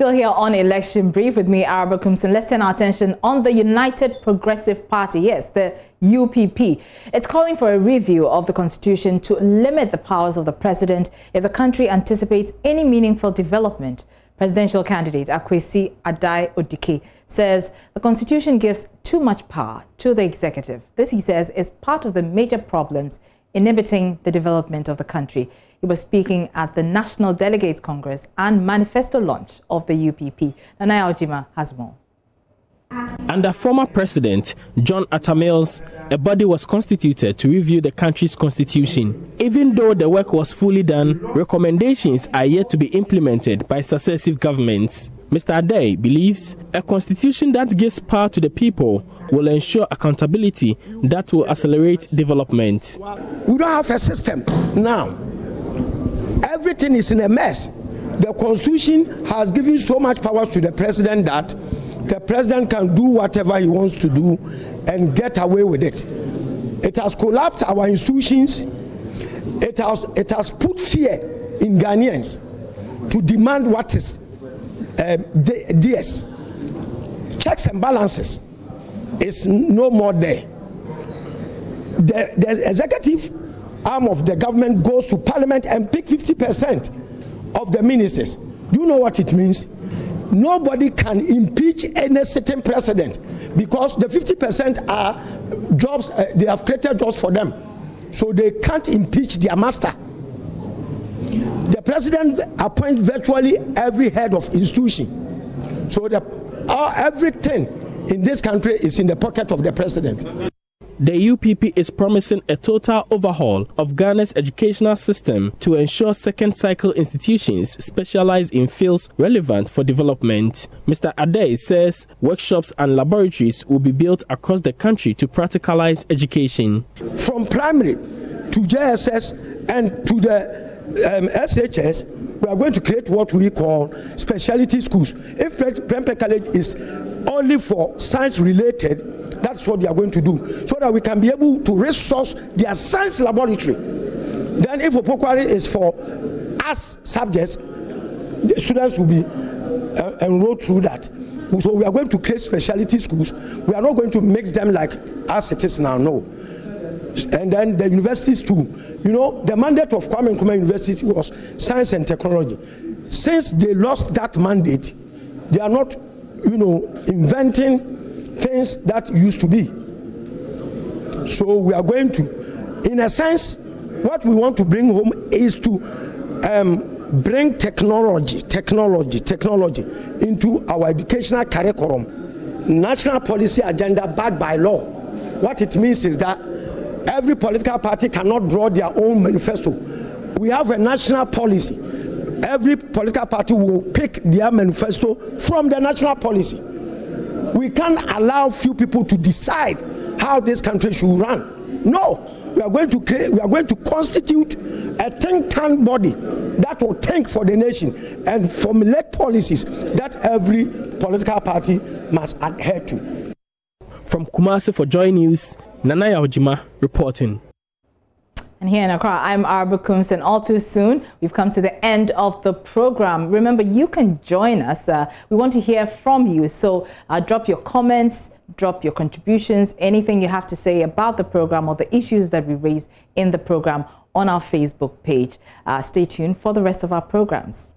Still here on Election Brief with me, Araba Kumson. Let's turn our attention on the United Progressive Party, yes, the UPP. It's calling for a review of the Constitution to limit the powers of the President if the country anticipates any meaningful development. Presidential candidate Akwesi Adai Odike says the Constitution gives too much power to the executive. This, he says, is part of the major problems inhibiting the development of the country. He was speaking at the National Delegates Congress and manifesto launch of the UPP. Nanaya Ojima has more. Under former President John Atta Mills, a body was constituted to review the country's constitution. Even though the work was fully done, recommendations are yet to be implemented by successive governments. Mr. Adai believes a constitution that gives power to the people will ensure accountability that will accelerate development. We don't have a system now. Everything is in a mess. The Constitution has given so much power to the President that the President can do whatever he wants to do and get away with it. It has collapsed our institutions. It has put fear in Ghanaians to demand what is DS. Checks and balances is no more there. The executive arm of the government goes to Parliament and pick 50% of the ministers. You know what it means? Nobody can impeach any sitting president because the 50% are jobs, they have created jobs for them. So they can't impeach their master. The president appoints virtually every head of institution. So everything in this country is in the pocket of the president. The UPP is promising a total overhaul of Ghana's educational system to ensure second-cycle institutions specialize in fields relevant for development. Mr. Adai says workshops and laboratories will be built across the country to practicalize education. From primary to JSS and to the SHS, we are going to create what we call specialty schools. If Prempeh College is only for science-related, that's what they are going to do, so that we can be able to resource their science laboratory. Then if Opokwari is for arts subjects, the students will be enrolled through that. So we are going to create specialty schools. We are not going to mix them like as it is now, no. And then the universities too. You know, the mandate of Kwame Nkrumah University was science and technology. Since they lost that mandate, they are not, inventing things that used to be. So we are going to, in a sense, what we want to bring home is to bring technology into our educational curriculum, national policy agenda backed by law. What it means is that every political party cannot draw their own manifesto. We have a national policy. Every political party will pick their manifesto from the national policy. We can't allow few people to decide how this country should run. No, we are going to constitute a think tank body that will think for the nation and formulate policies that every political party must adhere to. From Kumasi for JoyNews, Nanaya Ojima reporting. And here in Accra, I'm Araba Kumson. All too soon, we've come to the end of the program. Remember, you can join us. We want to hear from you. So drop your comments, drop your contributions, anything you have to say about the program or the issues that we raise in the program on our Facebook page. Stay tuned for the rest of our programs.